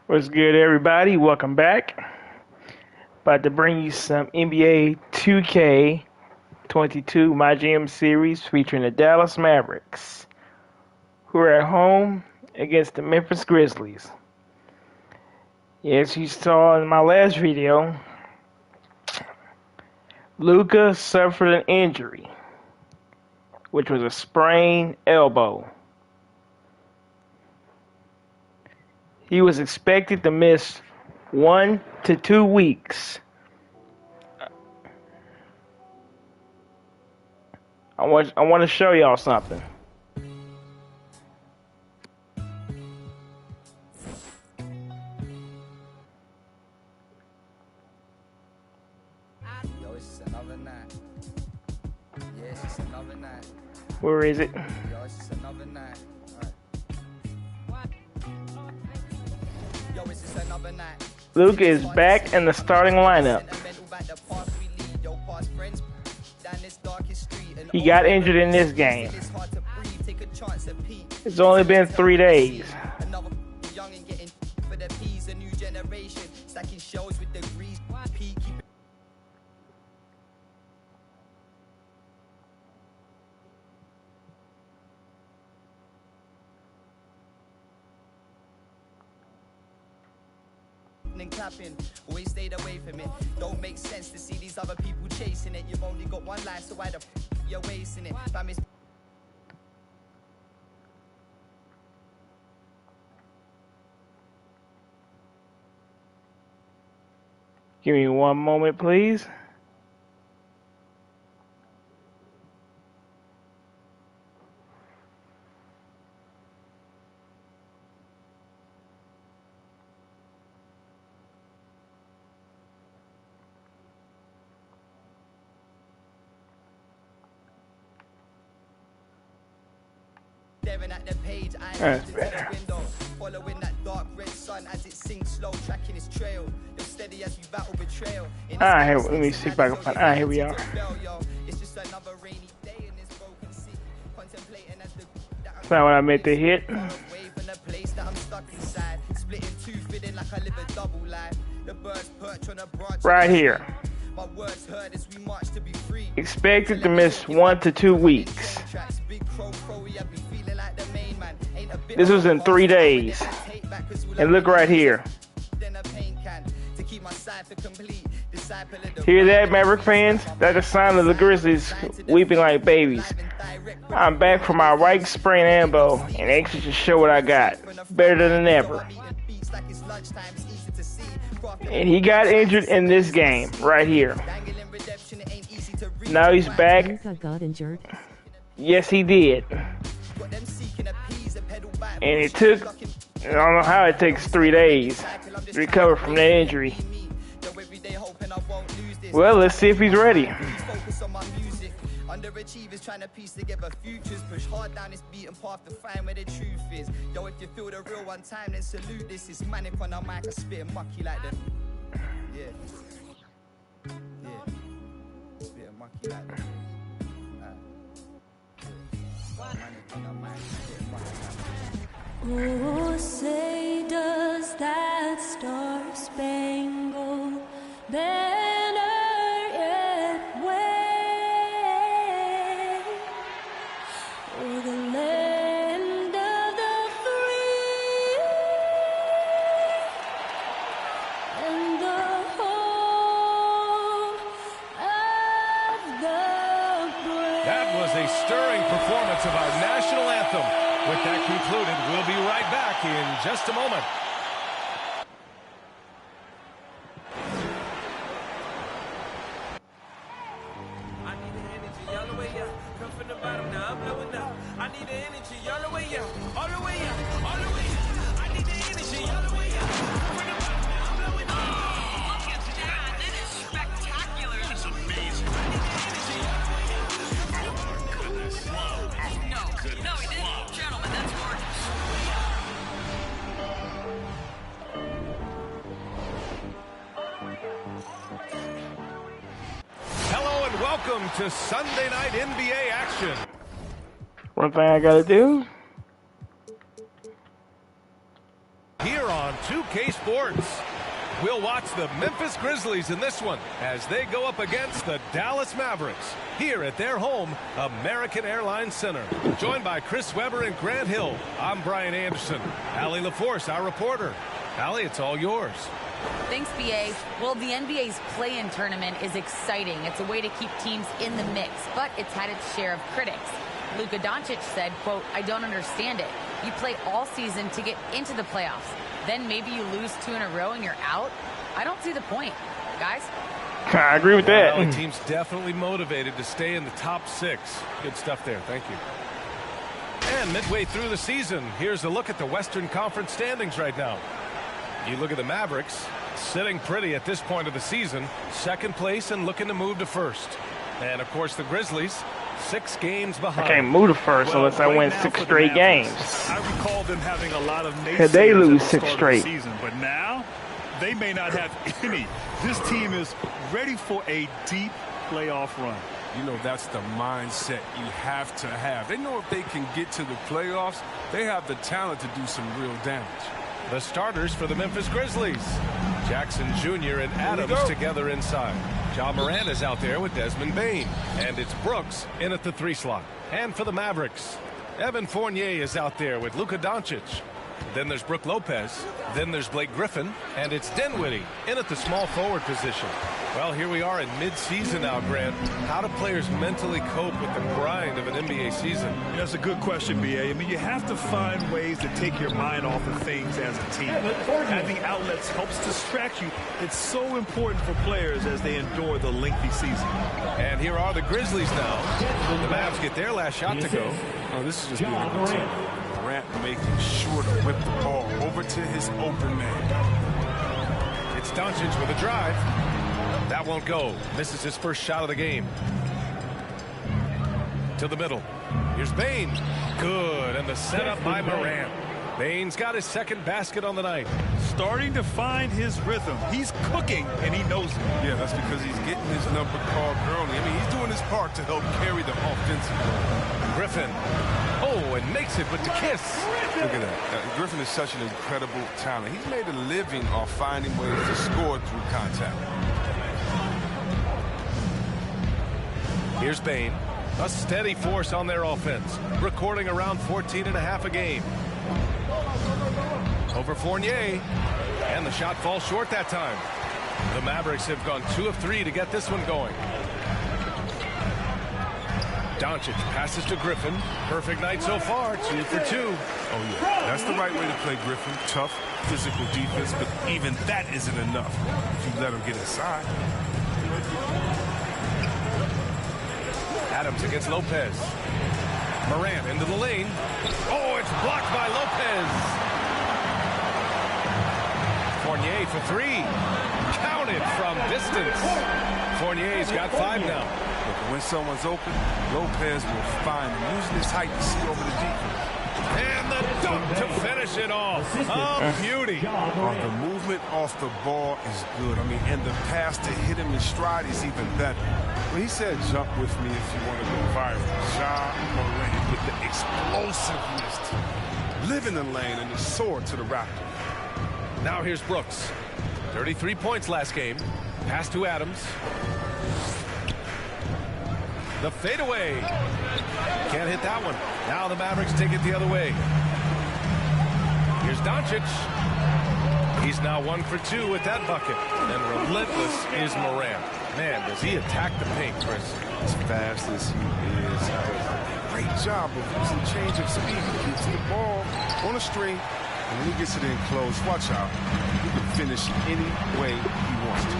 What's good, everybody? Welcome back. About to bring you some NBA 2K22 My GM series featuring the Dallas Mavericks, who are at home against the Memphis Grizzlies. As you saw in my last video, Luka suffered an injury, which was a sprained elbow. He was expected to miss 1 to 2 weeks. I want to show y'all something. Yo, it's just another night. Yeah, it's just another night. Where is it? Yo, it's just another night. Yo, it's just another night. Luka is back in the starting lineup. He got injured in this game. It's only been 3 days. And clapping, always stayed away from it. Don't make sense to see these other people chasing it. You've only got one life, so why the you're wasting it? Fam is Give me one moment, please. staring at the page, I look to the window, following that dark red sun as it sinks slow, tracking its trail. You're steady as you battle betrayal. Here, let me see if I can find. Here we are. It's just another rainy day in this broken city, contemplating as the That's not what I meant to hit. wave in the place that I'm stuck inside, split in two, feeling like I live a double life. The birds perch on a branch Right here. My words heard as we march to be free. Expected to miss 1 to 2 weeks. This was in 3 days. And look right here. Hear that, Maverick fans? That's a sign of the Grizzlies weeping like babies. I'm back from my right sprained elbow and anxious to show what I got. Better than ever. And he got injured in this game right here. Now he's back. Luka got injured. Yes, he did. And it took, I don't know how it takes 3 days to recover from that injury. Well, let's see if he's ready. Underachievers trying to piece together futures, push hard down this beaten path to find where the truth is. Yo, if you feel the real one time, then salute this. It's manic on our mic, I spit mucky like them. Yeah. Spit mucky like them. Manic on our mic, spit mucky like them. Oh, say does that star-spangled banner yet wave o'er the land of the free and the home of the brave? That was a stirring performance of our national anthem. With that concluded, we'll be right back in just a moment. I need the energy all the way up. Come from the bottom, now I'm blowing up. I need the energy all the way up. All the way up. All the way up. I need the energy all the way up. Come from the bottom, now I'm blowing up. Look at that. That is spectacular. That's amazing. I need the energy all the way up. Goodness. No, he didn't. Gentlemen, that's gorgeous. Hello and welcome to Sunday Night NBA action. One thing I gotta do. Here on 2K Sports. We'll watch the Memphis Grizzlies in this one as they go up against the Dallas Mavericks here at their home, American Airlines Center. Joined by Chris Webber and Grant Hill, I'm Brian Anderson. Allie LaForce, our reporter. Allie, it's all yours. Thanks, BA. Well, the NBA's play-in tournament is exciting. It's a way to keep teams in the mix, but it's had its share of critics. Luka Doncic said, quote, "I don't understand it. You play all season to get into the playoffs. Then maybe you lose 2 in a row and you're out? I don't see the point." Guys? I agree with that. Well, the team's definitely motivated to stay in the top 6. Good stuff there. Thank you. And midway through the season, here's a look at the Western Conference standings right now. You look at the Mavericks, sitting pretty at this point of the season, 2nd place and looking to move to 1st. And, of course, the Grizzlies, 6 games behind. I can't move to 1st unless I win 6 straight games. I recall them having a lot of Could they lose naysayers at the 6 start of the straight? season, but now they may not have any. This team is ready for a deep playoff run. You know, that's the mindset you have to have. They know if they can get to the playoffs, they have the talent to do some real damage. The starters for the Memphis Grizzlies. Jackson Jr. and Adams together inside. Ja Morant is out there with Desmond Bane. And it's Brooks in at the 3 slot. And for the Mavericks, Evan Fournier is out there with Luka Doncic. Then there's Brook Lopez. Then there's Blake Griffin. And it's Dinwiddie in at the small forward position. Well, here we are in mid-season now, Grant. How do players mentally cope with the grind of an NBA season? That's a good question, BA. I mean, you have to find ways to take your mind off of things as a team. Having outlets helps distract you. It's so important for players as they endure the lengthy season. And here are the Grizzlies now. The Mavs get their last shot to go. Oh, this is just being a good team. Morant making sure to whip the ball over to his open man. It's Doncic with a drive. That won't go. Misses his first shot of the game. To the middle. Here's Bane. Good. And the setup by Morant. Bane's got his 2nd basket on the night. Starting to find his rhythm. He's cooking, and he knows it. Yeah, that's because he's getting his number called early. I mean, he's doing his part to help carry the offensive ball. Griffin. Oh, and makes it with the kiss. Look at that. Griffin is such an incredible talent. He's made a living off finding ways to score through contact. Here's Bane. A steady force on their offense. Recording around 14.5 a game. Over Fournier. And the shot falls short that time. The Mavericks have gone 2 of 3 to get this one going. Doncic passes to Griffin. Perfect night so far. 2 for 2. Oh, yeah. That's the right way to play Griffin. Tough, physical defense, but even that isn't enough if you let him get inside. Adams against Lopez. Morant into the lane. Oh, it's blocked by Lopez. Fournier for 3. Counted from distance. Fournier's got 5 now. Look, when someone's open, Lopez will find him, using his height to see over the defense. And the dunk to finish it off. A beauty. The movement off the ball is good. I mean, and the pass to hit him in stride is even better. When he said, "Jump with me if you want to go viral," Ja Morant with the explosiveness to live in the lane and the sword to the Raptor. Now here's Brooks. 33 points last game. Pass to Adams. The fadeaway. Can't hit that one. Now the Mavericks take it the other way. Here's Doncic. He's now 1 for 2 with that bucket. And relentless is Morant. Man, does he attack the paint, Chris. As fast as he is, he does a great job of using change of speed. He keeps the ball on a string, and when he gets it in close, watch out. He can finish any way he wants to.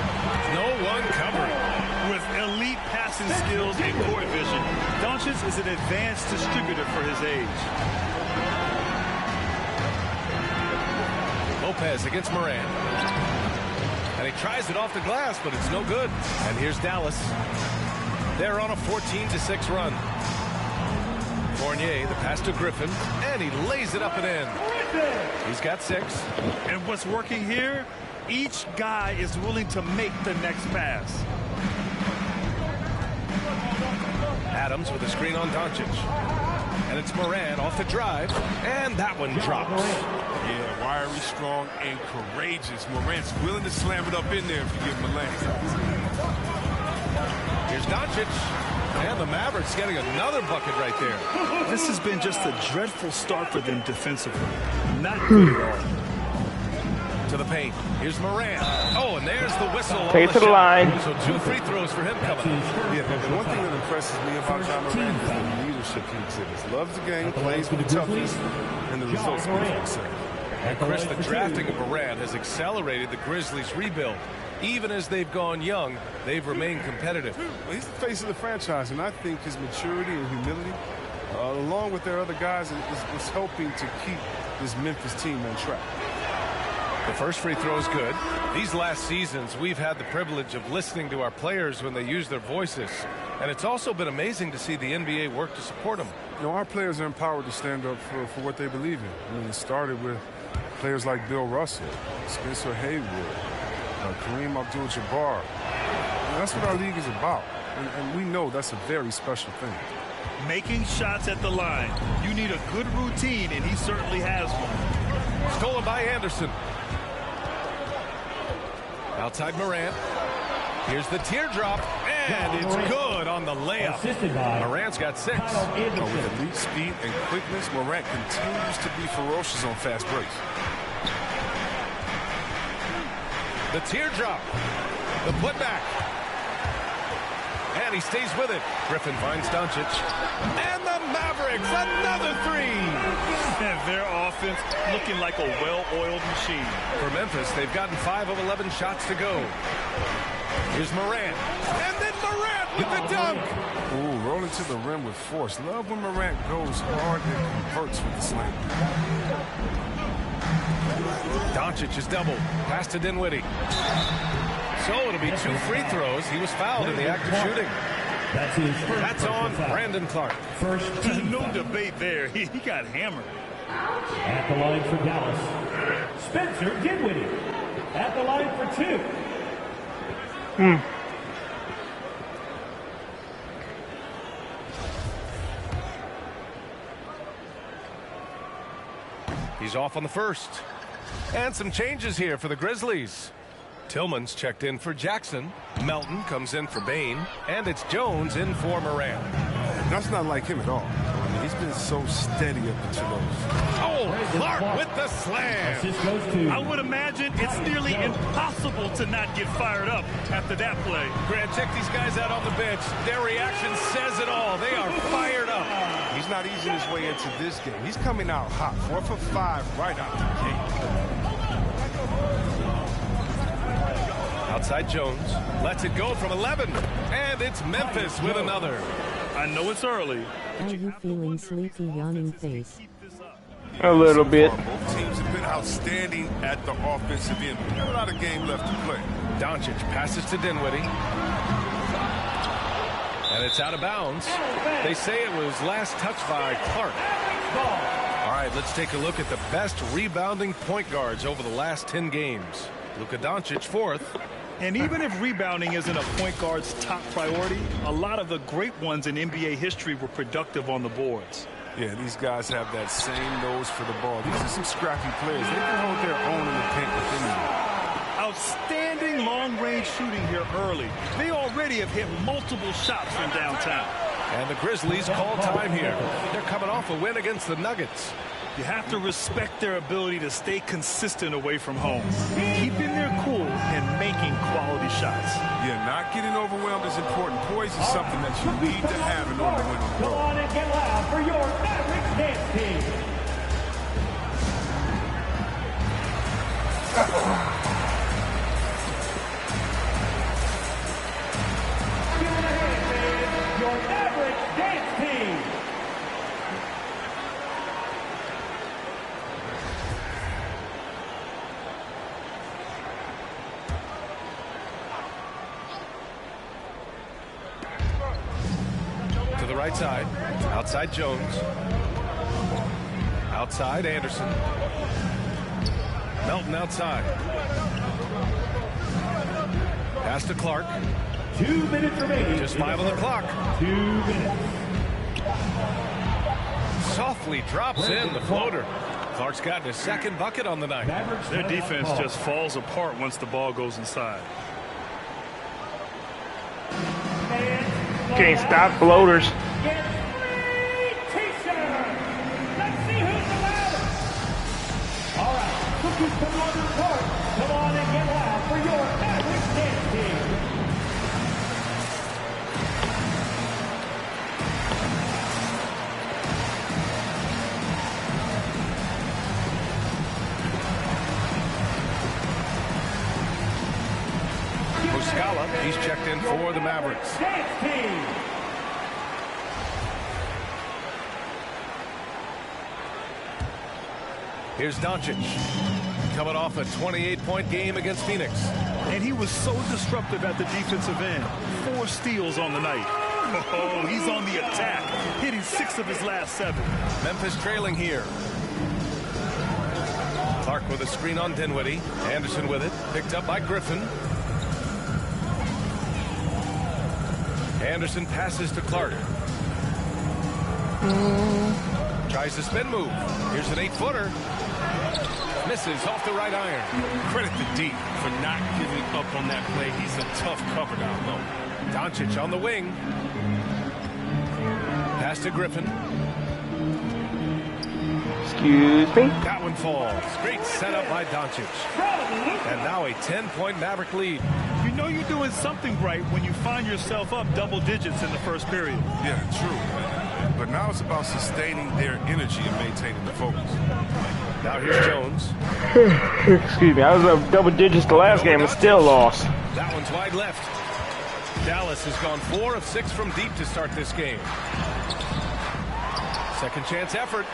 No one covering. With elite passing skills and court vision, Doncic is an advanced distributor for his age. Lopez against Morant. And he tries it off the glass, but it's no good. And here's Dallas. They're on a 14-6 run. Fournier, the pass to Griffin, and he lays it up and in. He's got 6. And what's working here, each guy is willing to make the next pass. Adams with a screen on Doncic. And it's Moran off the drive, and that one drops. Yeah, wiry, strong, and courageous. Morant's willing to slam it up in there if you give him a lane. Here's Doncic, and the Mavericks getting another bucket right there. This has been just a dreadful start for them defensively. Not good at all. To the paint. Here's Moran. Oh, and there's the whistle. Take it to the line. So 2 free throws for him coming up. Yeah, and one thing that impresses me about John Moran is the leadership he exhibits. Loves the game, plays with toughness, and the results speak for themselves. And Chris, the drafting of Moran has accelerated the Grizzlies' rebuild. Even as they've gone young, they've remained competitive. Well, he's the face of the franchise, and I think his maturity and humility, along with their other guys, is helping to keep this Memphis team on track. The first free throw is good. These last seasons, we've had the privilege of listening to our players when they use their voices. And it's also been amazing to see the NBA work to support them. You know, our players are empowered to stand up for what they believe in. I mean, it started with players like Bill Russell, Spencer Haywood, Kareem Abdul-Jabbar. That's what our league is about. And we know that's a very special thing. Making shots at the line. You need a good routine, and he certainly has one. Stolen by Anderson. Outside Morant. Here's the teardrop, and it's good on the layup. Morant's got 6. With elite speed and quickness, Morant continues to be ferocious on fast breaks. The teardrop. The putback. And he stays with it. Griffin finds Doncic. And the Mavericks, another 3. And their offense looking like a well-oiled machine. For Memphis, they've gotten 5 of 11 shots to go. Here's Morant. And then Morant with the dunk. Ooh, rolling to the rim with force. Love when Morant goes hard and converts with the slam. Doncic is doubled. Pass to Dinwiddie. So it'll be 2 free throws. He was fouled in the act of shooting. That's on Brandon Clark. No debate there. He got hammered. At the line for Dallas, Spencer Dinwiddie. At the line for 2. He's off on the first. And some changes here for the Grizzlies. Tillman's checked in for Jackson. Melton comes in for Bain. And it's Jones in for Moran. That's not like him at all. I mean, he's been so steady up until those. Oh, Clark with the slam. I would imagine it's nearly impossible to not get fired up after that play. Grant, check these guys out on the bench. Their reaction says it all. They are fired up. He's not easing his way into this game. He's coming out hot. 4 for 5 right out the gate. Outside Jones. Lets it go from 11. And it's Memphis with another. I know it's early. Are you feeling sleepy, yawning face? A little bit. Both teams have been outstanding at the offensive end. We've got a lot of game left to play. Doncic passes to Dinwiddie. And it's out of bounds. They say it was last touched by Clark. All right, let's take a look at the best rebounding point guards over the last 10 games. Luka Doncic, 4th. And even if rebounding isn't a point guard's top priority, a lot of the great ones in NBA history were productive on the boards. Yeah, these guys have that same nose for the ball. These are some scrappy players. They can hold their own in the paint with anyone. Outstanding long-range shooting here early. They already have hit multiple shots from downtown. And the Grizzlies call time here. They're coming off a win against the Nuggets. You have to respect their ability to stay consistent away from home, keeping their cool and making quality shots. Yeah, not getting overwhelmed is important. Poise is something that you need to have in order to win on the Go road. on and get loud for your Mavericks dance team. Give it a hand, fans. Your Mavericks dance team. To the right side. Outside Jones. Outside Anderson. Melton outside. Pass to Clark. 2 minutes remaining. Just 5 on the clock. 2 minutes. softly drops in the floater. Clark's gotten his second bucket on the night. Their defense just falls apart once the ball goes inside. Can't stop floaters. All right, cookies come on the court. Come on and get loud for your Mavericks dance team. Muscala, he's checked in for the Mavericks. Dance team. Here's Doncic, coming off a 28-point game against Phoenix. And he was so disruptive at the defensive end. 4 steals on the night. Oh, he's on the attack, hitting 6 of his last 7. Memphis trailing here. Clark with a screen on Dinwiddie. Anderson with it, picked up by Griffin. Anderson passes to Clark. Tries the spin move. Here's an 8-footer. Misses off the right iron. Credit to D for not giving up on that play. He's a tough cover down low. Doncic on the wing. Pass to Griffin. Excuse me. That one falls. Great setup by Doncic. And now a 10-point Maverick lead. You know you're doing something right when you find yourself up double digits in the first period. Yeah, true. But now it's about sustaining their energy and maintaining the focus. Now here's Jones. Excuse me. I was up double digits the last game and still lost. That one's wide left. Dallas has gone 4 of 6 from deep to start this game. Second chance effort.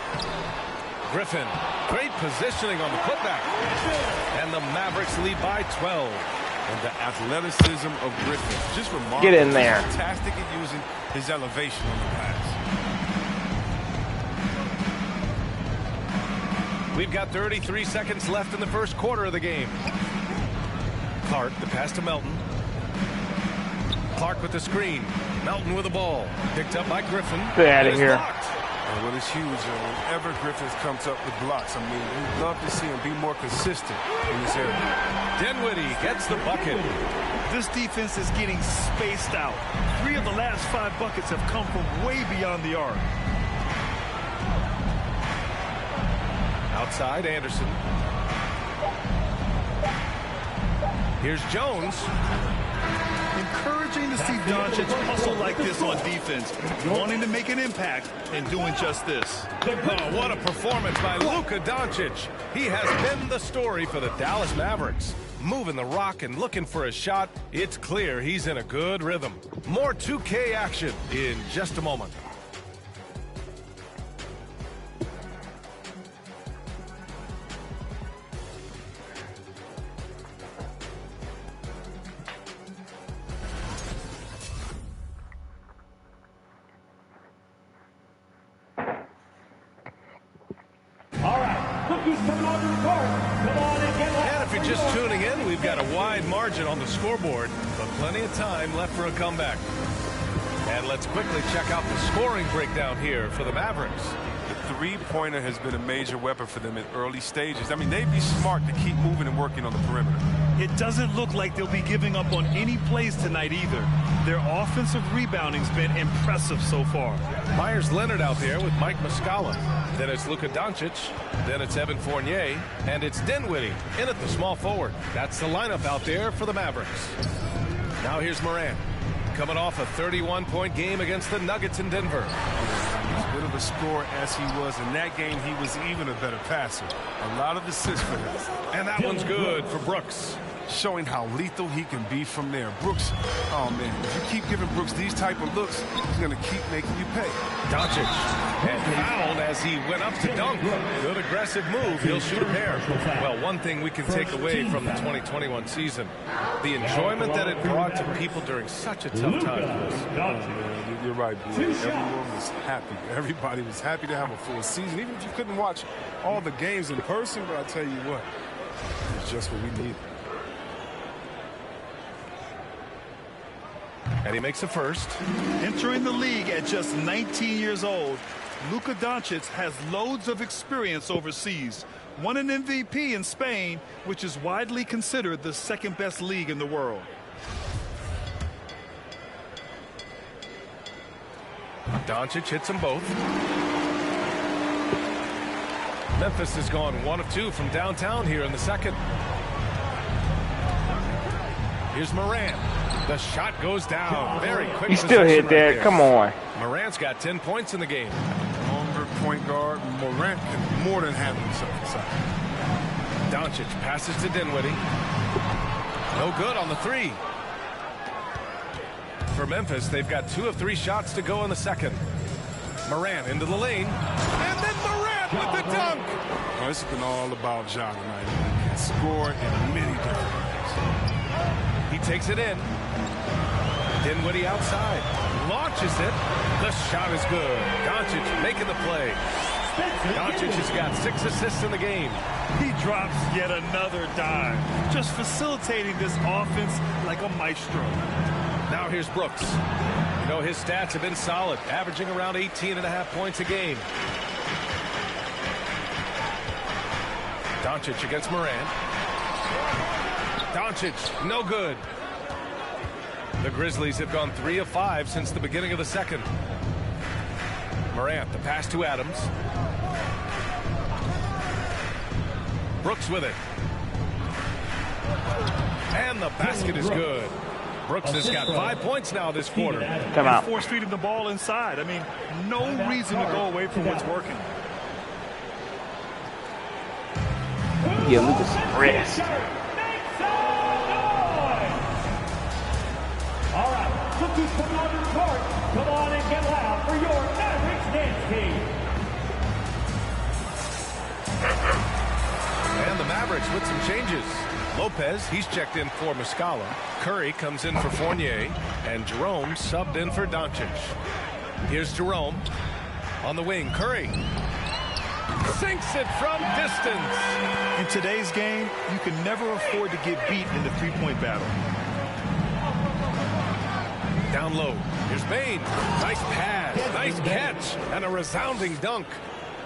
Griffin, great positioning on the putback. And the Mavericks lead by 12. And the athleticism of Griffin, just remarkable. Get in there. Fantastic at using his elevation on the pass. We've got 33 seconds left in the first quarter of the game. Clark, the pass to Melton. Clark with the screen. Melton with the ball. Picked up by Griffin. Get out of here. Blocked. And what is huge, whenever Griffin comes up with blocks, I mean, we'd love to see him be more consistent in this area. Dinwiddie gets the bucket. This defense is getting spaced out. 3 of the last 5 buckets have come from way beyond the arc. Outside, Anderson. Here's Jones. Encouraging to see Doncic hustle like this on defense, wanting to make an impact and doing just this. Oh, what a performance by Luka Doncic. He has been the story for the Dallas Mavericks. Moving the rock and looking for a shot. It's clear he's in a good rhythm. More 2K action in just a moment. And if you're just tuning in, we've got a wide margin on the scoreboard, but plenty of time left for a comeback. And let's quickly check out the scoring breakdown here for the Mavericks. The three-pointer has been a major weapon for them in early stages. I mean, they'd be smart to keep moving and working on the perimeter. It doesn't look like they'll be giving up on any plays tonight either. Their offensive rebounding's been impressive so far. Myers Leonard out there with Mike Muscala. Then it's Luka Doncic. Then it's Evan Fournier. And it's Dinwiddie in at the small forward. That's the lineup out there for the Mavericks. Now here's Morant, coming off a 31-point game against the Nuggets in Denver. As good of a scorer as he was in that game, he was even a better passer. A lot of assists for him. And that one's good for Brooks. Showing how lethal he can be from there. Brooks, oh man, if you keep giving Brooks these type of looks, he's going to keep making you pay. Doncic, and fouled as he went up to dunk. Good aggressive move. He'll shoot a pair. Well, one thing we can take away from the 2021 season, the enjoyment that it brought to people during such a tough time. You're right, boy. Everyone was happy. Everybody was happy to have a full season, even if you couldn't watch all the games in person. But I tell you what, it's just what we needed. And he makes a first. Entering the league at just 19 years old, Luka Doncic has loads of experience overseas. Won an MVP in Spain, which is widely considered the second-best league in the world. Doncic hits them both. Memphis has gone 1 of 2 from downtown here in the second. Here's Morant. The shot goes down. Very quick. He still hit that. Right. Come on. Morant's got 10 points in the game. Longer point guard. Morant can more than handle himself inside. Doncic passes to Dinwiddie. No good on the three. For Memphis, they've got 2 of 3 shots to go in the second. Morant into the lane. And then Morant with the dunk. Well, it's been all about Ja tonight. He can score in many different ways. He takes it in. Dinwiddie outside. Launches it. The shot is good. Doncic making the play. Doncic has got 6 assists in the game. He drops yet another dime, just facilitating this offense like a maestro. Now here's Brooks. You know, his stats have been solid, averaging around 18.5 points a game. Doncic against Morant. Doncic, no good. The Grizzlies have gone 3 of 5 since the beginning of the second. Morant, the pass to Adams. Brooks with it. And the basket is good. Brooks has got 5 points now this quarter. Come out. Force feeding the ball inside. I mean, no reason to go away from what's working. Yeah, Lucas rest. All right, cookies come on the court. Come on and get loud for your Mavericks dance team. And the Mavericks with some changes. Lopez, he's checked in for Muscala. Curry comes in for Fournier. And Jerome subbed in for Doncic. Here's Jerome. On the wing, Curry. Sinks it from distance. In today's game, you can never afford to get beat in the three-point battle. Down low. Here's Bane. Nice pass. Nice catch. And a resounding dunk.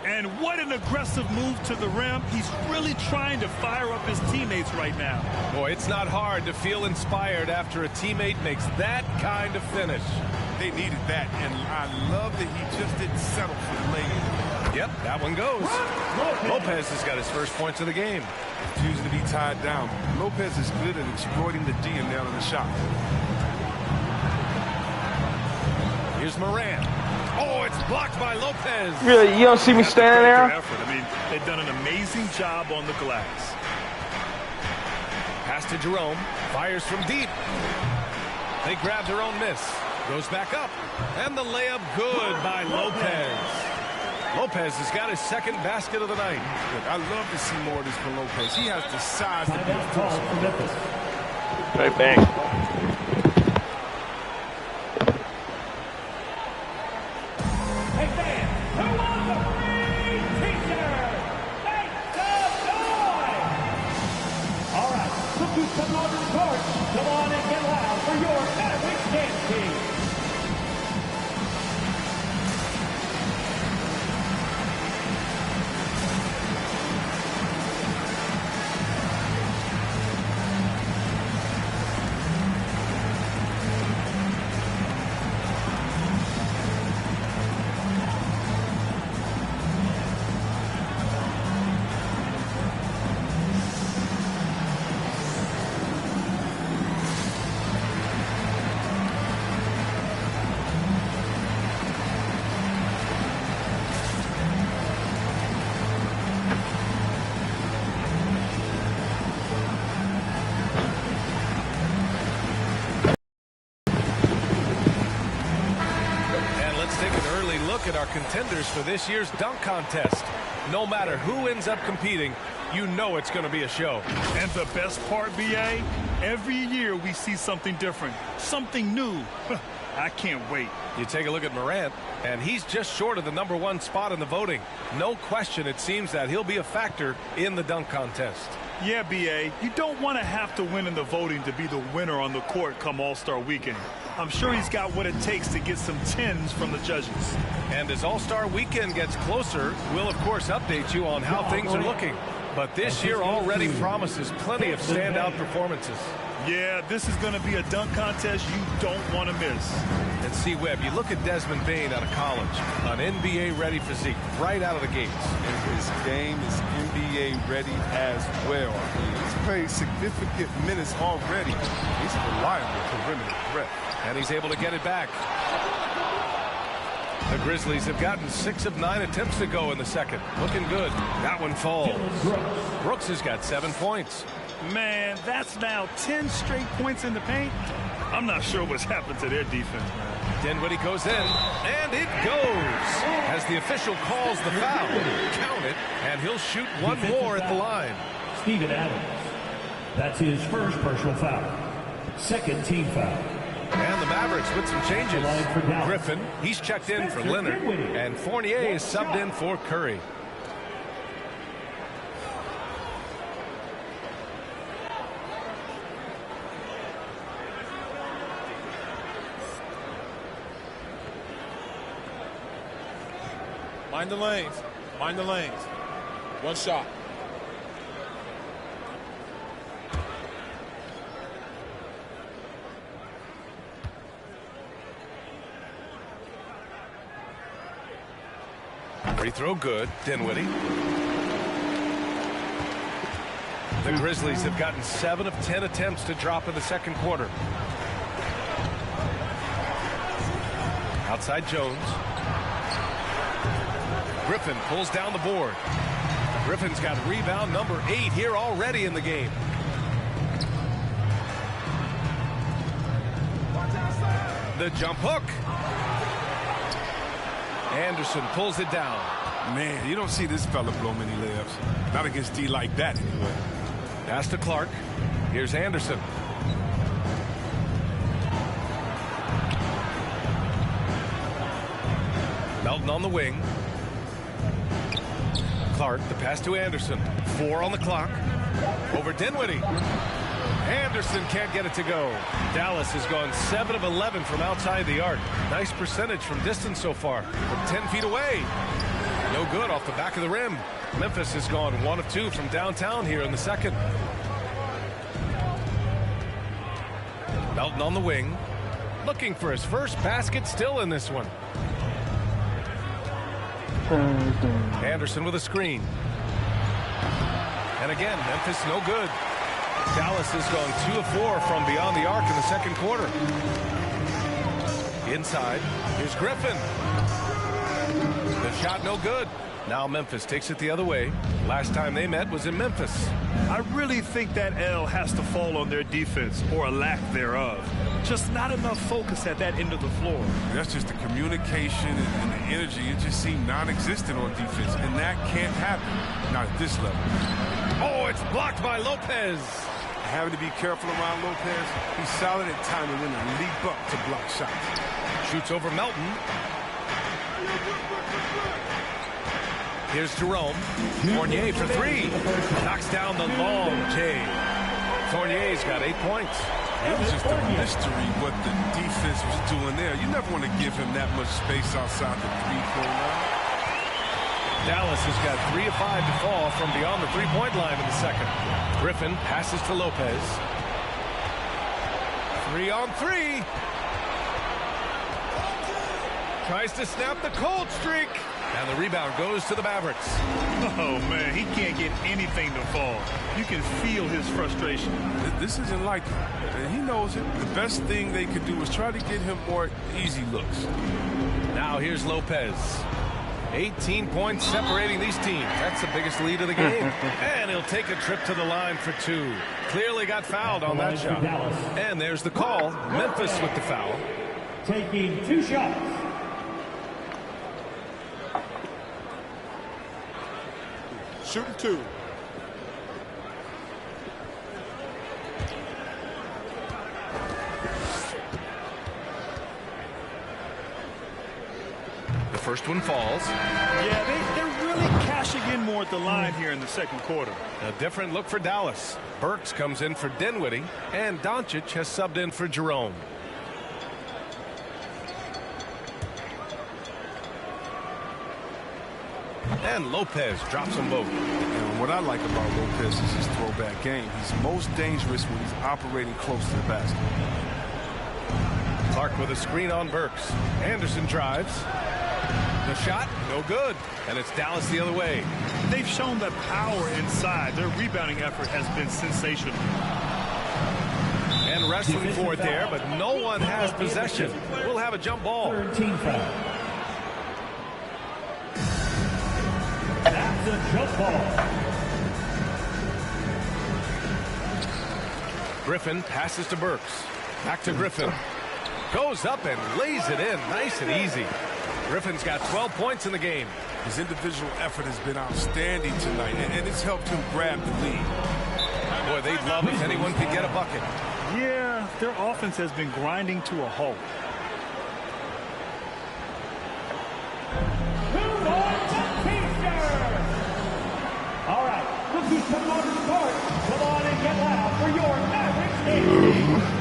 And what an aggressive move to the rim. He's really trying to fire up his teammates right now. Boy, it's not hard to feel inspired after a teammate makes that kind of finish. They needed that, and I love that he just didn't settle for the lane. Yep, that one goes. Lopez has got his first points of the game. Refusing to be tied down. Lopez is good at exploiting the D and nailing the shot. Here's Morant. Oh, it's blocked by Lopez. Really, you don't see me standing there? Effort. I mean, they've done an amazing job on the glass. Pass to Jerome. Fires from deep. They grab their own miss. Goes back up. And the layup good by Lopez. Lopez has got his second basket of the night. Look, I love to see more of this from Lopez. He has the size to be Timeout call for Memphis. Right back. Hey fans, who wants a free t-shirt? Make some noise! All right, cookies come on the court. Come on and get loud for your Mavericks dance team. Look at our contenders for this year's dunk contest. No matter who ends up competing, you know it's going to be a show. And the best part, BA, every year we see something different, something new. I can't wait. You take a look at Morant, and he's just short of the #1 spot in the voting. No question, it seems that he'll be a factor in the dunk contest. Yeah, B.A., you don't want to have to win in the voting to be the winner on the court come All-Star Weekend. I'm sure he's got what it takes to get some 10s from the judges. And as All-Star Weekend gets closer, we'll of course update you on how things are looking. But this year already promises plenty of standout performances. Yeah, this is going to be a dunk contest you don't want to miss. And see, Webb, you look at Desmond Bain out of college, an NBA-ready physique right out of the gates. And his game is NBA-ready as well. He's played significant minutes already. He's a reliable perimeter threat. And he's able to get it back. The Grizzlies have gotten 6 of 9 attempts to go in the second. Looking good. That one falls. Brooks has got 7 points. Man, that's now 10 straight points in the paint. I'm not sure what's happened to their defense, man. Dinwiddie goes in, and it goes. As the official calls the foul, count it, and he'll shoot one more at the line. Steven Adams. That's his first personal foul. Second team foul. And the Mavericks with some changes. Griffin, he's checked in for Leonard, and Fournier is subbed in for Curry. Mind the lanes. Mind the lanes. One shot. Free throw good. Dinwiddie. The Grizzlies have gotten 7 of 10 attempts to drop in the second quarter. Outside Jones. Griffin pulls down the board. Griffin's got rebound number 8 here already in the game. The jump hook. Anderson pulls it down. Man, you don't see this fella blow many layups. Not against D like that, anyway. Pass to Clark. Here's Anderson. Melton on the wing. Clark, the pass to Anderson. 4 on the clock. Over Dinwiddie. Anderson can't get it to go. Dallas has gone 7 of 11 from outside the arc. Nice percentage from distance so far. From 10 feet away. No good off the back of the rim. Memphis has gone 1 of 2 from downtown here in the second. Melton on the wing. Looking for his first basket still in this one. Anderson with a screen. And again, Memphis no good. Dallas has gone 2 of 4 from beyond the arc in the second quarter. Inside, here's Griffin. The shot no good. Now Memphis takes it the other way. Last time they met was in Memphis. I really think that L has to fall on their defense, or a lack thereof. Just not enough focus at that end of the floor. That's just the communication and the energy. It just seemed non-existent on defense, and that can't happen. Not at this level. Oh, it's blocked by Lopez. Having to be careful around Lopez. He's solid at timing when to leap up to block shots. Shoots over Melton. Here's Jerome. Fournier for 3. Knocks down the long J. Fournier's got 8 points. It was just a mystery what the defense was doing there. You never want to give him that much space outside the three-point line. Dallas has got 3 of 5 to fall from beyond the three-point line in the second. Griffin passes to Lopez. 3 on 3. Tries to snap the cold streak. And the rebound goes to the Mavericks. Oh, man, he can't get anything to fall. You can feel his frustration. This isn't like him, and he knows it. The best thing they could do is try to get him more easy looks. Now here's Lopez. 18 points separating these teams. That's the biggest lead of the game. And he'll take a trip to the line for 2. Clearly got fouled on that shot. And there's the call. Memphis with the foul. Taking 2 shots. Shooting 2. First one falls. Yeah, they're really cashing in more at the line here in the second quarter. A different look for Dallas. Burks comes in for Dinwiddie, and Doncic has subbed in for Jerome. And Lopez drops them both. And what I like about Lopez is his throwback game. He's most dangerous when he's operating close to the basket. Clark with a screen on Burks. Anderson drives. The shot, no good. And it's Dallas the other way. They've shown that power inside. Their rebounding effort has been sensational. And wrestling for it there, but no one has possession. We'll have a jump ball. 13 foul. That's a jump ball. Griffin passes to Burks. Back to Griffin. Goes up and lays it in nice and easy. Griffin's got 12 points in the game. His individual effort has been outstanding tonight, and it's helped him grab the lead. Boy, they'd love if anyone could get a bucket. Yeah, their offense has been grinding to a halt. All right, rookies coming on the court. Come on and get loud for your Mavericks.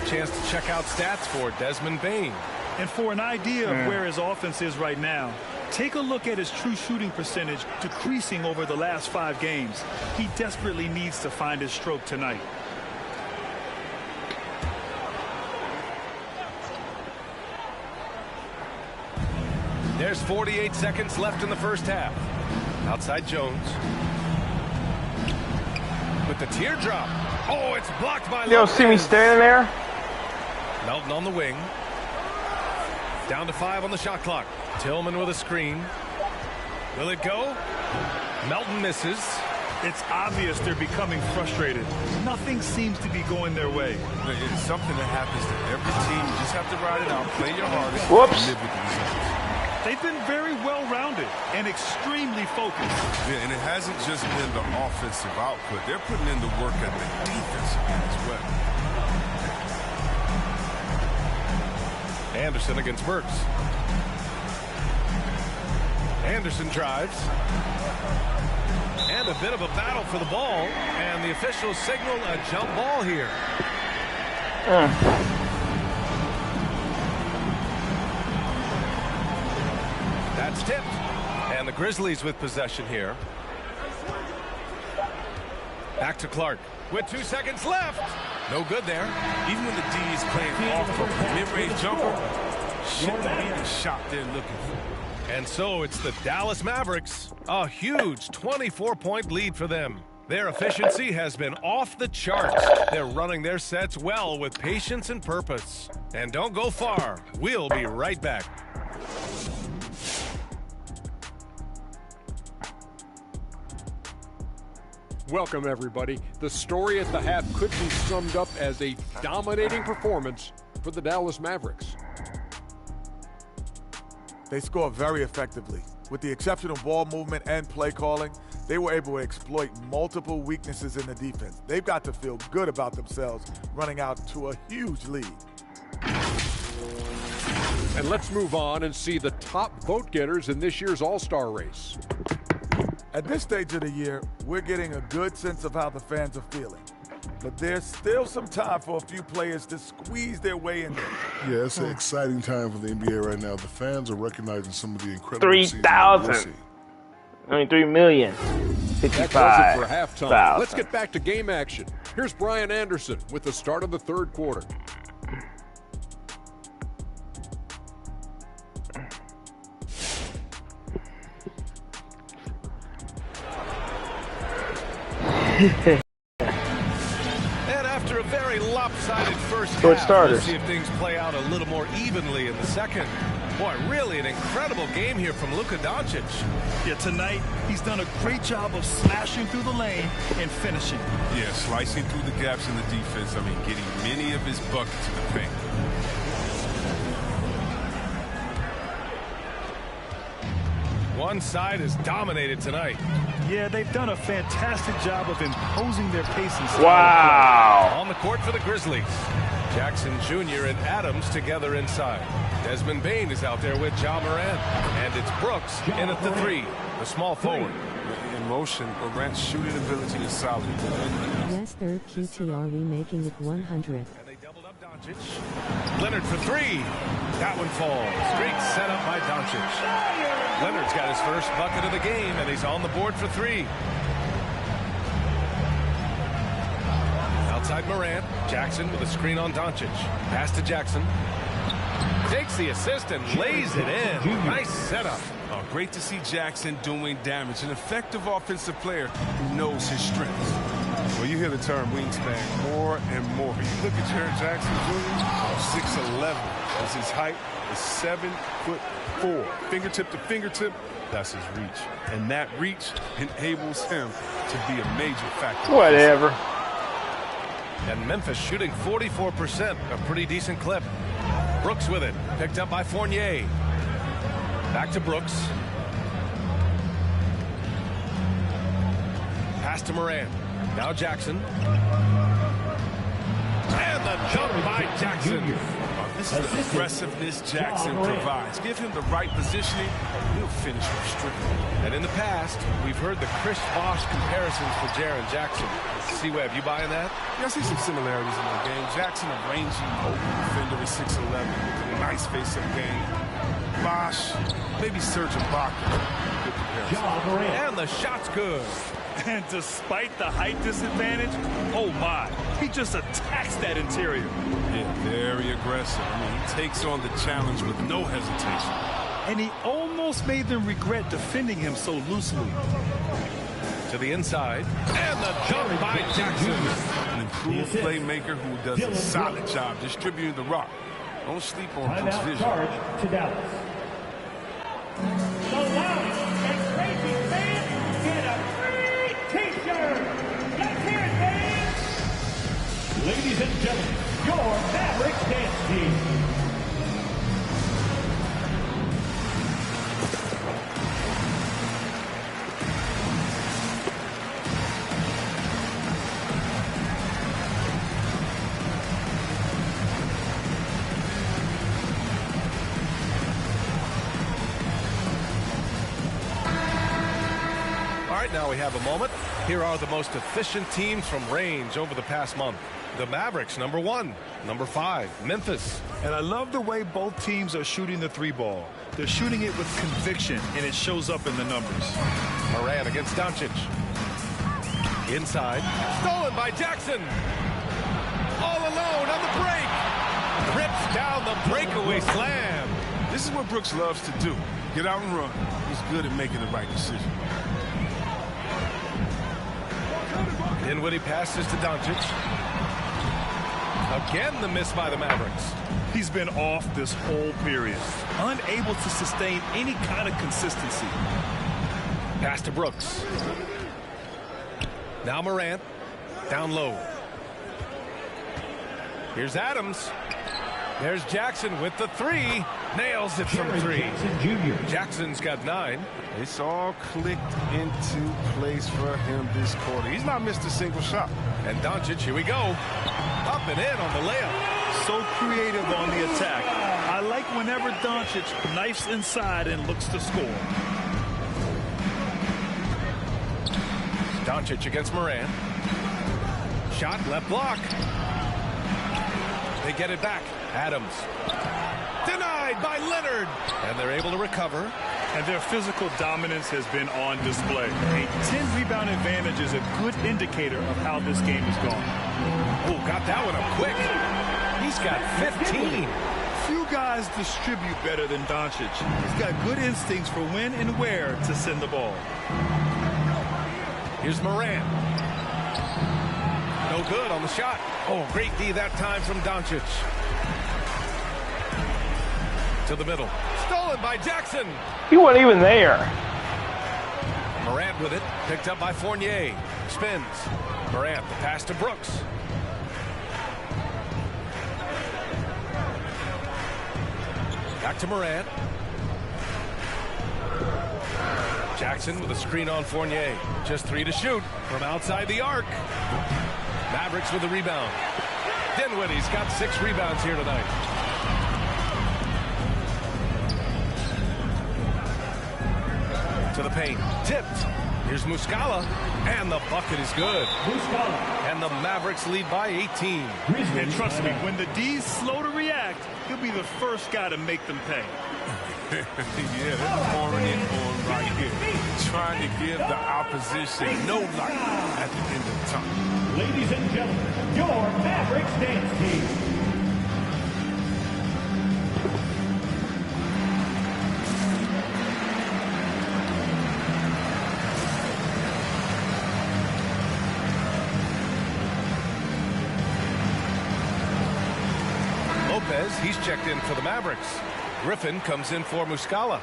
Chance to check out stats for Desmond Bane. And for an idea of where his offense is right now, take a look at his true shooting percentage decreasing over the last 5 games. He desperately needs to find his stroke tonight. There's 48 seconds left in the first half. Outside Jones. With the teardrop. Oh, it's blocked by You don't see me standing there? Melton on the wing. Down to 5 on the shot clock. Tillman with a screen. Will it go? Melton misses. It's obvious they're becoming frustrated. Nothing seems to be going their way. It's something that happens to every team. You just have to ride it out, play your hardest, Whoops. and live with the results. They've been very well-rounded and extremely focused. Yeah, and it hasn't just been the offensive output. They're putting in the work at the defensive end as well. Anderson against Burks. Anderson drives. And a bit of a battle for the ball. And the officials signal a jump ball here. That's tipped. And the Grizzlies with possession here. Back to Clark. With 2 seconds left. No good there. Even when the D is playing off a mid-range jumper, shouldn't be the shot they're looking for. And so it's the Dallas Mavericks. A huge 24-point lead for them. Their efficiency has been off the charts. They're running their sets well with patience and purpose. And don't go far. We'll be right back. Welcome, everybody. The story at the half could be summed up as a dominating performance for the Dallas Mavericks. They score very effectively. With the exceptional ball movement and play calling, they were able to exploit multiple weaknesses in the defense. They've got to feel good about themselves running out to a huge lead. And let's move on and see the top vote getters in this year's All-Star race. At this stage of the year, we're getting a good sense of how the fans are feeling. But there's still some time for a few players to squeeze their way in there. Yeah, it's an exciting time for the NBA right now. The fans are recognizing some of the incredible 3,000. I mean, 3 million. 55. That does it for halftime. Let's get back to game action. Here's Brian Anderson with the start of the third quarter. And after a very lopsided first Good half, starters. we'll see if things play out a little more evenly in the second. Boy, really an incredible game here from Luka Doncic. Yeah, tonight he's done a great job of smashing through the lane and finishing. Yeah, slicing through the gaps in the defense. I mean, getting many of his buckets in the paint. One side is dominated tonight. Yeah, they've done a fantastic job of imposing their pace and style. Wow. On the court for the Grizzlies. Jackson Jr. and Adams together inside. Desmond Bain is out there with Ja Morant. And it's Brooks in at the 3, the small forward. In motion, Morant's shooting ability is solid. Yes, third QTR remaking it 100. And they doubled up Doncic. Leonard for 3. That one falls. Great setup by Doncic. Leonard's got his first bucket of the game, and he's on the board for 3. Outside Morant. Jackson with a screen on Doncic. Pass to Jackson. Takes the assist and lays it in. Nice setup. Oh, great to see Jackson doing damage. An effective offensive player who knows his strengths. Well, you hear the term wingspan more and more. You look at Jaren Jackson Jr., 6'11". That's his height. Is 7'4". Fingertip to fingertip, that's his reach. And that reach enables him to be a major factor. Whatever. And Memphis shooting 44%, a pretty decent clip. Brooks with it, picked up by Fournier. Back to Brooks. Pass to Morant. Now Jackson. And the jump by Jackson. Oh, this is the aggressiveness Jackson provides. Give him the right positioning, he'll finish with strength. And in the past, we've heard the Chris Bosh comparisons for Jaren Jackson. C-Web, you buying that? Yeah, I see some similarities in the game. Jackson, a rangy, open defender at 6'11", with a nice face-up game. Bosh, maybe Serge Ibaka. Good comparison. And the shot's good. And despite the height disadvantage, oh my, he just attacks that interior. Yeah, very aggressive. I mean, he takes on the challenge with no hesitation. And he almost made them regret defending him so loosely. To the inside. And the jump by Jackson. An improved playmaker who does a solid job distributing the rock. Don't sleep on Brooks' vision. Charge to Dallas. So loud and crazy fans get a free T-shirt. Let's hear it, fans. Ladies and gentlemen, your Mavericks dance team. Now we have a moment. Here are the most efficient teams from range over the past month. The Mavericks, number 1. Number 5, Memphis. And I love the way both teams are shooting the 3-ball. They're shooting it with conviction, and it shows up in the numbers. Morant against Doncic. Inside. Stolen by Jackson. All alone on the break. Rips down the breakaway slam. This is what Brooks loves to do. Get out and run. He's good at making the right decision. Dinwiddie passes to Doncic. Again, the miss by the Mavericks. He's been off this whole period, unable to sustain any kind of consistency. Pass to Brooks. Now Morant, down low. Here's Adams. There's Jackson with the 3. Nails it from 3. Jackson's got 9. It's all clicked into place for him this quarter. He's not missed a single shot. And Doncic, here we go. Up and in on the layup. So creative on the attack. I like whenever Doncic knifes inside and looks to score. Doncic against Morant. Shot, left block. They get it back. Adams. Denied by Leonard. And they're able to recover. And their physical dominance has been on display. A 10-rebound advantage is a good indicator of how this game has gone. Oh, got that one up quick. He's got 15. Few guys distribute better than Doncic. He's got good instincts for when and where to send the ball. Here's Morant. No good on the shot. Oh, great D that time from Doncic. To the middle. Stolen by Jackson. He wasn't even there. Morant with it. Picked up by Fournier. Spins. Morant, the pass to Brooks. Back to Morant. Jackson with a screen on Fournier. Just 3 to shoot from outside the arc. Mavericks with the rebound. Dinwiddie's got 6 rebounds here tonight. To the paint. Tipped. Here's Muscala. And the bucket is good. And the Mavericks lead by 18. And trust me, when the D's slow to react, he'll be the first guy to make them pay. Yeah, they're pouring in on him right here. Trying to give the opposition no light at the end of the time. Ladies and gentlemen, your Mavericks dance team. Lopez, he's checked in for the Mavericks. Griffin comes in for Muscala.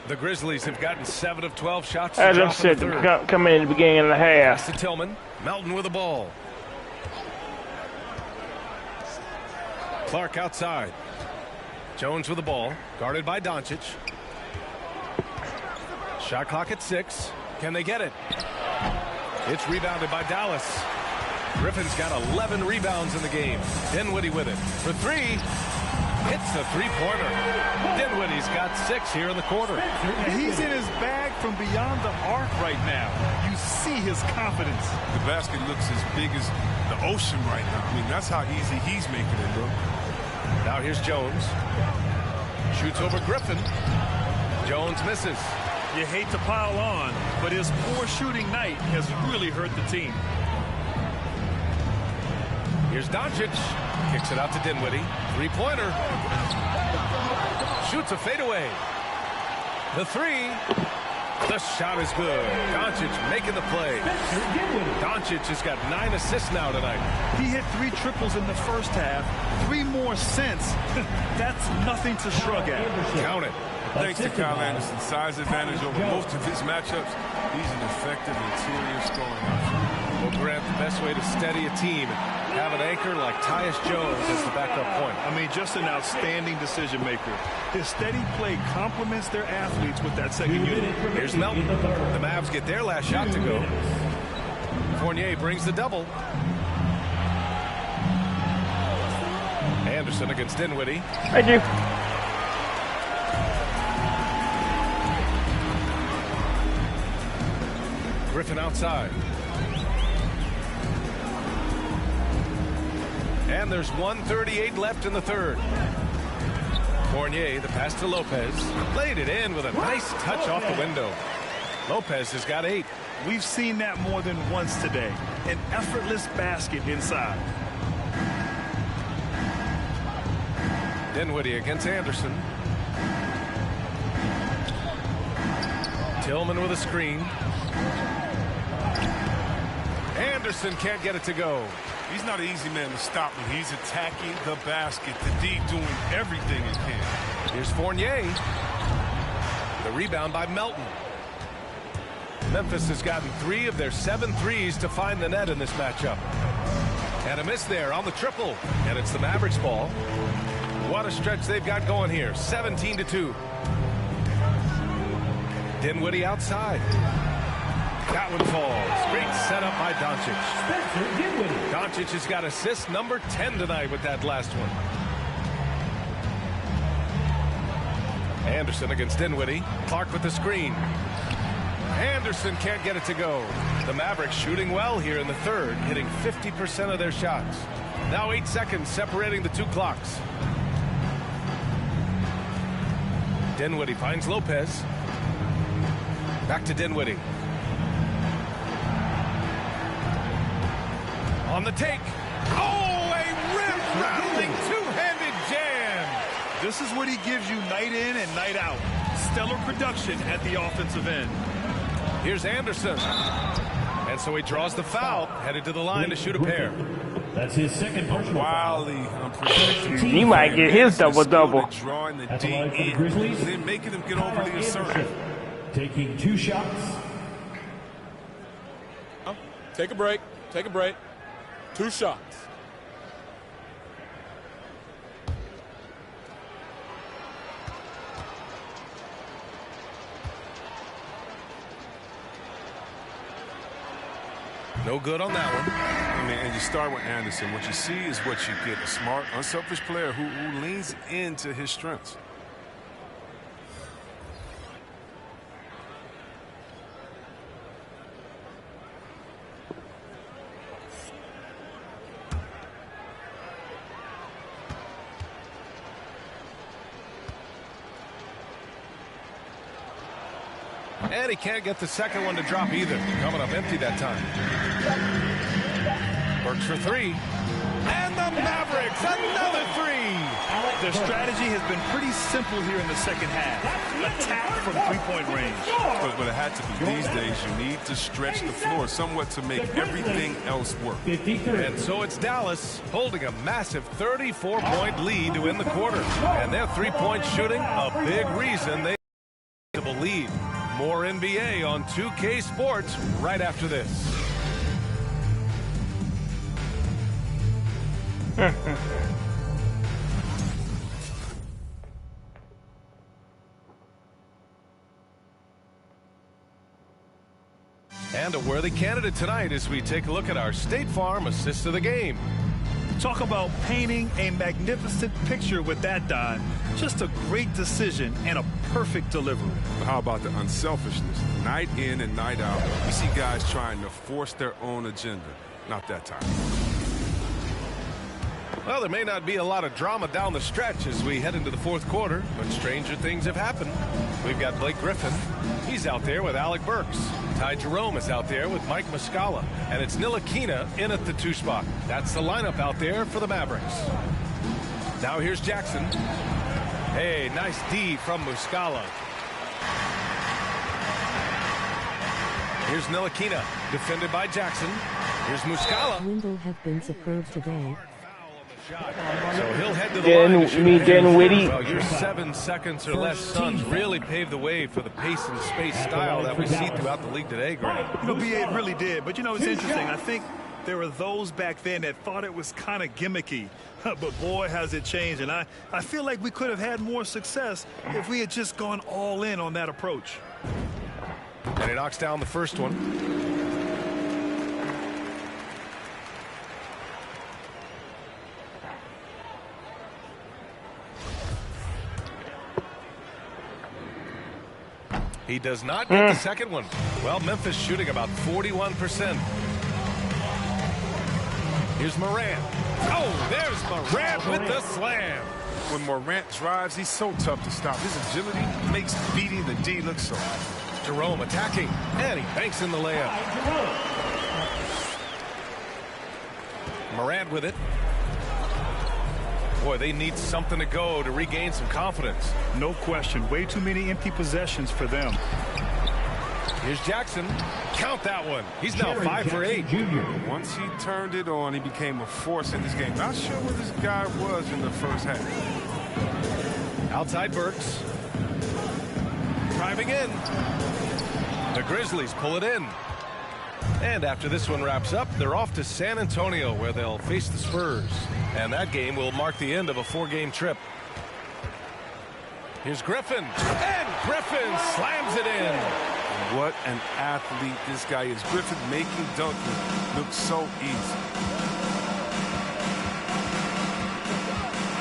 The Grizzlies have gotten 7 of 12 shots. As I said, come in at the beginning of the half. To Tillman. Melton with the ball. Clark outside. Jones with the ball. Guarded by Doncic. Shot clock at 6. Can they get it? It's rebounded by Dallas. Griffin's got 11 rebounds in the game. Dinwiddie with it. For 3. Hits the three-pointer. Dinwiddie's got 6 here in the quarter. And he's in his bag from beyond the arc right now. You see his confidence. The basket looks as big as the ocean right now. I mean, that's how easy he's making it look. Now here's Jones. Shoots over Griffin. Jones misses. You hate to pile on, but his poor shooting night has really hurt the team. Here's Doncic. Kicks it out to Dinwiddie. Three-pointer. Shoots a fadeaway. The 3. The shot is good. Doncic making the play. Doncic has got 9 assists now tonight. He hit 3 triples in the first half. 3 more since. That's nothing to shrug at. Count it. Thanks to Kyle Anderson's size advantage over most of his matchups, he's an effective interior scoring option. Well, Grant, the best way to steady a team, have an anchor like Tyus Jones as the backup point. I mean, just an outstanding decision maker. His steady play complements their athletes with that second unit. Here's Melton. The Mavs get their last shot to go. Fournier brings the double. Anderson against Dinwiddie. Thank you. Griffin outside. And there's 1:38 left in the third. Fournier, the pass to Lopez. Laid it in with a nice touch off the window. Lopez has got 8. We've seen that more than once today. An effortless basket inside. Dinwiddie against Anderson. Tillman with a screen. Anderson can't get it to go. He's not an easy man to stop when he's attacking the basket. The D doing everything he can. Here's Fournier. The rebound by Melton. Memphis has gotten 3 of their 7 threes to find the net in this matchup. And a miss there on the triple. And it's the Mavericks ball. What a stretch they've got going here. 17-2. Dinwiddie outside. That one falls. Great setup by Doncic. Doncic has got assist number 10 tonight with that last one. Anderson against Dinwiddie. Clark with the screen. Anderson can't get it to go. The Mavericks shooting well here in the third, hitting 50% of their shots. Now 8 seconds separating the 2 clocks. Dinwiddie finds Lopez. Back to Dinwiddie. On the take. Oh, a rim-rattling two-handed jam. This is what he gives you night in and night out. Stellar production at the offensive end. Here's Anderson. And so he draws the foul, headed to the line to shoot a pair. That's his second personal foul. Wildly unpredictable. He might get his double-double. Drawing the That's D a line for the in, Grizzlies. then making him get overly assertive. Taking 2 shots. Take a break. Take a break. 2 shots. No good on that one. I mean, and you start with Anderson. What you see is what you get. A smart, unselfish player who leans into his strengths. And he can't get the second one to drop either. Coming up empty that time. Works for 3. And the Mavericks, another 3. Their strategy has been pretty simple here in the second half. Attack from three-point range. But it had to be. These days, you need to stretch the floor somewhat to make everything else work. And so it's Dallas holding a massive 34-point lead to win the quarter. And their three-point shooting, a big reason they lead. More NBA on 2K Sports right after this. And a worthy candidate tonight as we take a look at our State Farm assist of the game. Talk about painting a magnificent picture with that, Don. Just a great decision and a perfect delivery. How about the unselfishness? Night in and night out, you see guys trying to force their own agenda. Not that time. Well, there may not be a lot of drama down the stretch as we head into the fourth quarter, but stranger things have happened. We've got Blake Griffin. He's out there with Alec Burks. Ty Jerome is out there with Mike Muscala. And it's Ntilikina in at the 2 spot. That's the lineup out there for the Mavericks. Now here's Jackson. Hey, nice D from Muscala. Here's Ntilikina, defended by Jackson. Here's Muscala. Wendell have been superb today. So he'll head to the line. You mean Dinwiddie? Well, your 7 seconds or less Suns really paved the way for the pace and space style that we see throughout the league today, Grant. You know, BA, it really did. But, you know, it's interesting. I think there were those back then that thought it was kind of gimmicky. But, boy, has it changed. And I feel like we could have had more success if we had just gone all in on that approach. And he knocks down the first one. He does not get the second one. Well, Memphis shooting about 41%. Here's Morant. Oh, there's Morant with the slam. When Morant drives, he's so tough to stop. His agility makes beating the D look so easy. Jerome attacking, and he banks in the layup. Morant with it. Boy, they need something to go to regain some confidence. No question. Way too many empty possessions for them. Here's Jackson. Count that one. He's now 5 for 8. Once he turned it on, he became a force in this game. Not sure where this guy was in the first half. Outside Burks. Driving in. The Grizzlies pull it in. And after this one wraps up, they're off to San Antonio where they'll face the Spurs. And that game will mark the end of a 4-game trip. Here's Griffin. And Griffin slams it in. What an athlete this guy is. Griffin making dunking look so easy.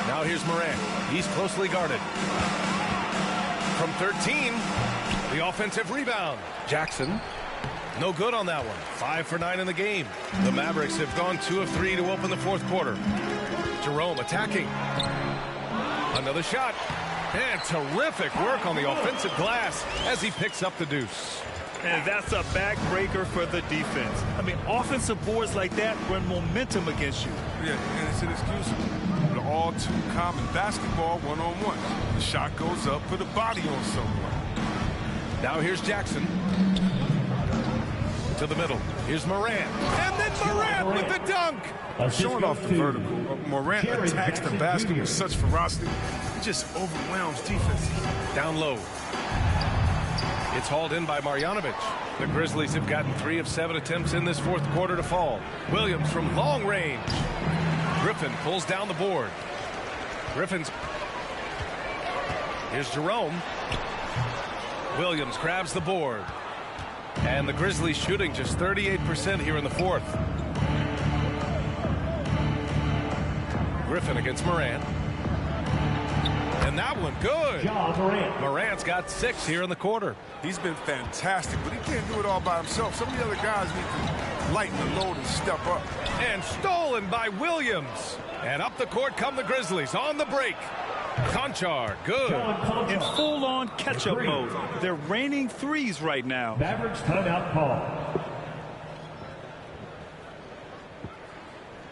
Now here's Morant. He's closely guarded. From 13, the offensive rebound. Jackson. No good on that one. 5 for 9 in the game. The Mavericks have gone 2 of 3 to open the fourth quarter. Jerome attacking. Another shot. And terrific work on the offensive glass as he picks up the deuce. And that's a backbreaker for the defense. I mean, offensive boards like that run momentum against you. Yeah, and it's inexcusable. The all too common basketball one-on-one. The shot goes up, put a body on someone. Now here's Jackson. to the middle. Here's Morant. And then Morant with the dunk. Showing off the vertical. Morant attacks the basket with such ferocity. He just overwhelms defense. Down low. It's hauled in by Marjanovic. The Grizzlies have gotten 3 of 7 attempts in this fourth quarter to fall. Williams from long range. Griffin pulls down the board. Griffin's. Here's Jerome. Williams grabs the board. And the Grizzlies shooting just 38% here in the fourth. Griffin against Morant. And that one good. Morant's got 6 here in the quarter. He's been fantastic, but he can't do it all by himself. Some of the other guys need to lighten the load and step up. And stolen by Williams. And up the court come the Grizzlies on the break. Conchar, good. In full-on catch-up mode. They're raining threes right now. Mavericks timeout call.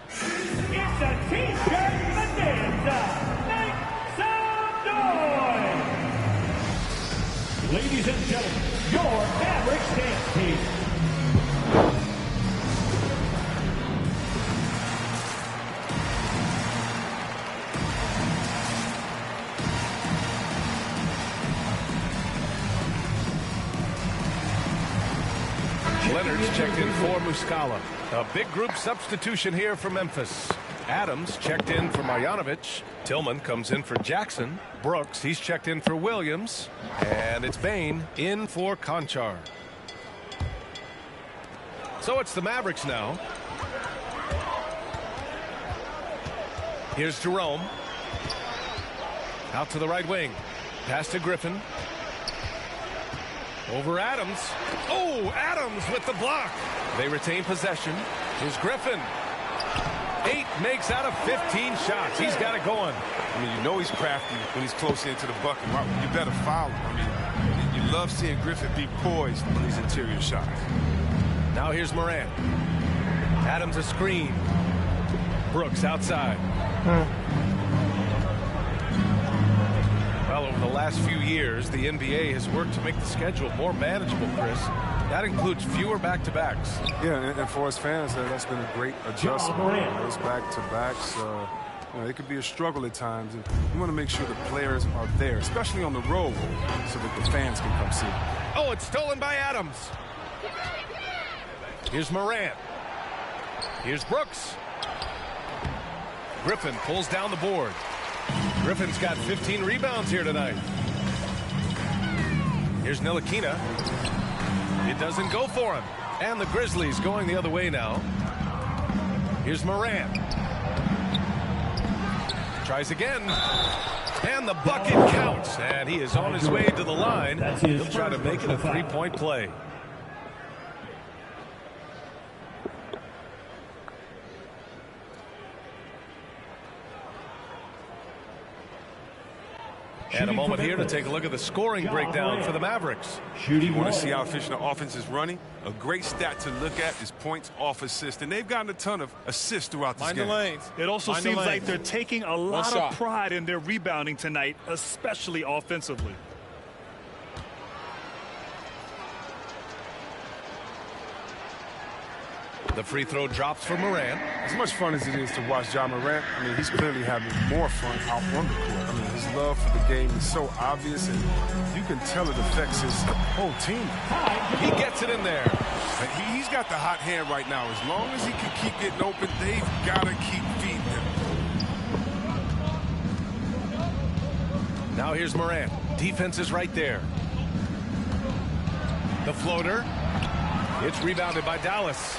It's a T-shirt bonanza. Make some noise. Ladies and gentlemen, your Mavericks dance team. Leonard's checked in for Muscala. A big group substitution here for Memphis. Adams checked in for Marjanovic. Tillman comes in for Jackson. Brooks, he's checked in for Williams. And it's Bain in for Conchar. So it's the Mavericks now. Here's Jerome. Out to the right wing. Pass to Griffin. Over Adams. Oh, Adams with the block. They retain possession. Here's Griffin. 8 makes out of 15 shots. He's got it going. I mean, you know he's crafty when he's close into the bucket. You better foul him. I mean, you love seeing Griffin be poised on these interior shots. Now here's Morant. Adams a screen. Brooks outside. Well, over the last few years, the NBA has worked to make the schedule more manageable, Chris. That includes fewer back-to-backs. Yeah, and for us fans, that's been a great adjustment. Those back-to-backs, it could be a struggle at times. And you want to make sure the players are there, especially on the road, so that the fans can come see it. Oh, it's stolen by Adams. Here's Morant. Here's Brooks. Griffin pulls down the board. Griffin's got 15 rebounds here tonight. Here's Ntilikina. It doesn't go for him. And the Grizzlies going the other way now. Here's Morant. Tries again. And the bucket counts. And he is on his way to the line. He'll try to make it a three-point play. And a moment here to take a look at the scoring breakdown for the Mavericks. You want to see how efficient the offense is running? A great stat to look at is points off assist. And they've gotten a ton of assists throughout this game. It also seems like they're taking a lot of pride in their rebounding tonight, especially offensively. The free throw drops for Morant. As much fun as it is to watch Ja Morant, I mean, he's clearly having more fun out on the court. I mean, his love for the game is so obvious, and you can tell it affects his whole team. He gets it in there. He's got the hot hand right now. As long as he can keep getting open, they've got to keep feeding him. Now here's Morant. Defense is right there. The floater. It's rebounded by Dallas.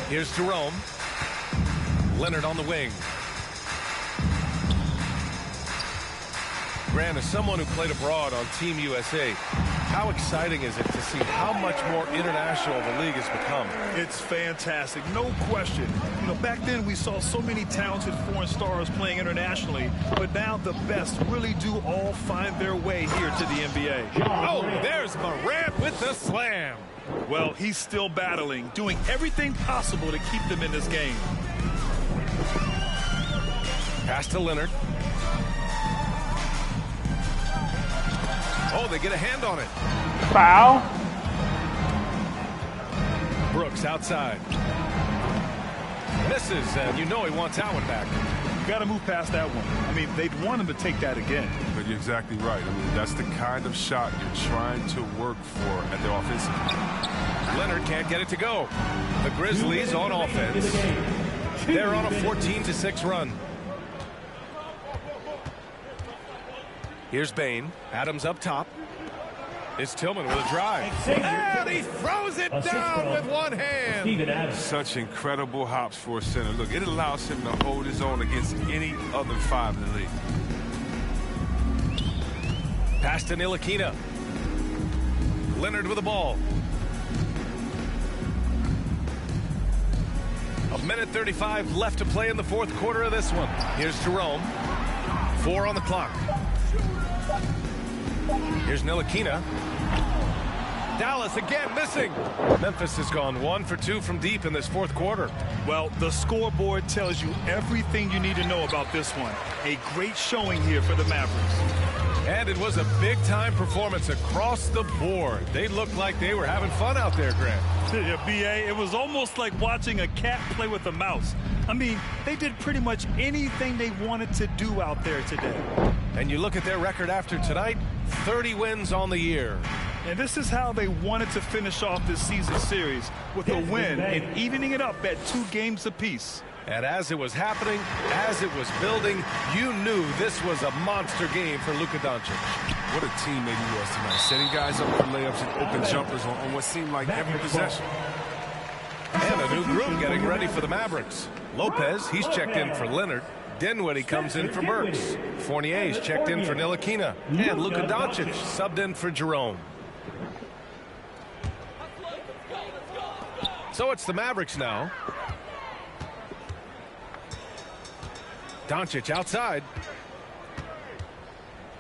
Here's Jerome. Leonard on the wing. Grant, as someone who played abroad on Team USA, how exciting is it to see how much more international the league has become? It's fantastic, no question. You know, back then we saw so many talented foreign stars playing internationally, but now the best really do all find their way here to the NBA. Oh, there's Morant with the slam. Well, he's still battling, doing everything possible to keep them in this game. Pass to Leonard. Oh, they get a hand on it. Foul. Brooks outside. Misses, and you know he wants that one back. You got to move past that one. I mean, they'd want him to take that again. But you're exactly right. I mean, that's the kind of shot you're trying to work for at the offensive. Leonard can't get it to go. The Grizzlies on offense. They're on a 14-6 run. Here's Bain. Adams up top. It's Tillman with a drive. And he throws it down with one hand. Such incredible hops for a center. Look, it allows him to hold his own against any other five in the league. Pass to Ntilikina. Leonard with the ball. A minute 35 left to play in the fourth quarter of this one. Here's Jerome. 4 on the clock. Here's Ntilikina. Dallas again missing. Memphis has gone 1 for 2 from deep in this fourth quarter. Well, the scoreboard tells you everything you need to know about this one. A great showing here for the Mavericks. And it was a big-time performance across the board. They looked like they were having fun out there, Grant. Yeah, B.A., it was almost like watching a cat play with a mouse. I mean, they did pretty much anything they wanted to do out there today. And you look at their record after tonight, 30 wins on the year. And this is how they wanted to finish off this season series, with a win and evening it up at 2 games apiece. And as it was happening, as it was building, you knew this was a monster game for Luka Doncic. What a teammate he was tonight, setting guys up for layups and open jumpers on what seemed like every possession. And a new group getting ready for the Mavericks. Lopez, he's checked in for Leonard. Dinwiddie comes in for Burks. Fournier's checked in for Ntilikina. And Luka Doncic subbed in for Jerome. So it's the Mavericks now. Doncic outside.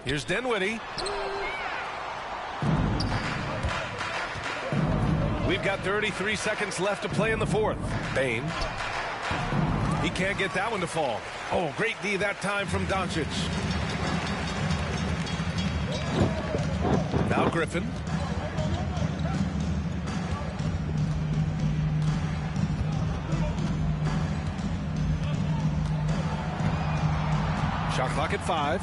Here's Dinwiddie. We've got 33 seconds left to play in the fourth. Bain. He can't get that one to fall. Oh, great D that time from Doncic. Now Griffin. Shot clock at 5.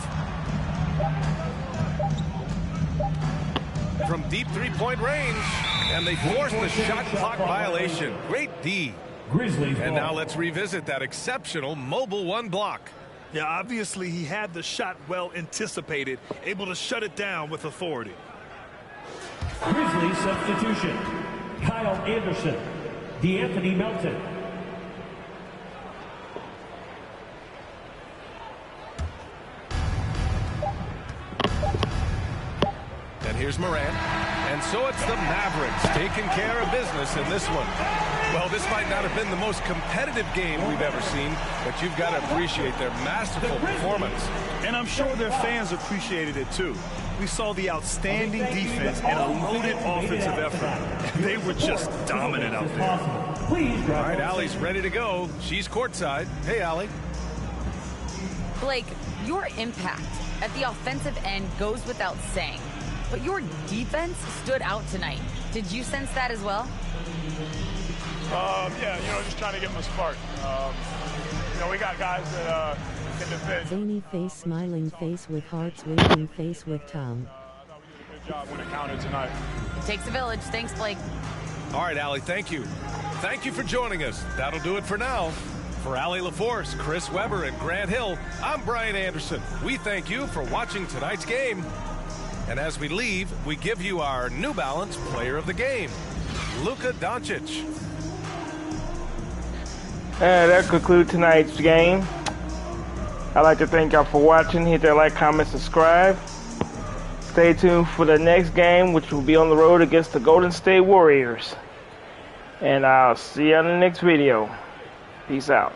From deep three-point range. And they force the shot clock violation. Great D. Grizzlies. And now let's revisit that exceptional mobile 1 block. Yeah, obviously he had the shot well anticipated, able to shut it down with authority. Grizzlies substitution. Kyle Anderson. DeAnthony Melton. And here's Morant. And so it's the Mavericks taking care of business in this one. Well, this might not have been the most competitive game we've ever seen, but you've got to appreciate their masterful performance. And I'm sure their fans appreciated it too. We saw the outstanding defense and a loaded offensive effort. They were just dominant out there. All right, Allie's ready to go. She's courtside. Hey, Allie. Blake, your impact at the offensive end goes without saying. But your defense stood out tonight. Did you sense that as well? Yeah, just trying to give them a spark. We got guys that can defend. Zany face, smiling face with hearts, winking face with Tom. Good job when it counted tonight. It takes a village. Thanks, Blake. All right, Allie, thank you. Thank you for joining us. That'll do it for now. For Allie LaForce, Chris Webber, and Grant Hill, I'm Brian Anderson. We thank you for watching tonight's game. And as we leave, we give you our New Balance Player of the Game, Luka Doncic. And that concludes tonight's game. I'd like to thank y'all for watching. Hit that like, comment, subscribe. Stay tuned for the next game, which will be on the road against the Golden State Warriors. And I'll see you on the next video. Peace out.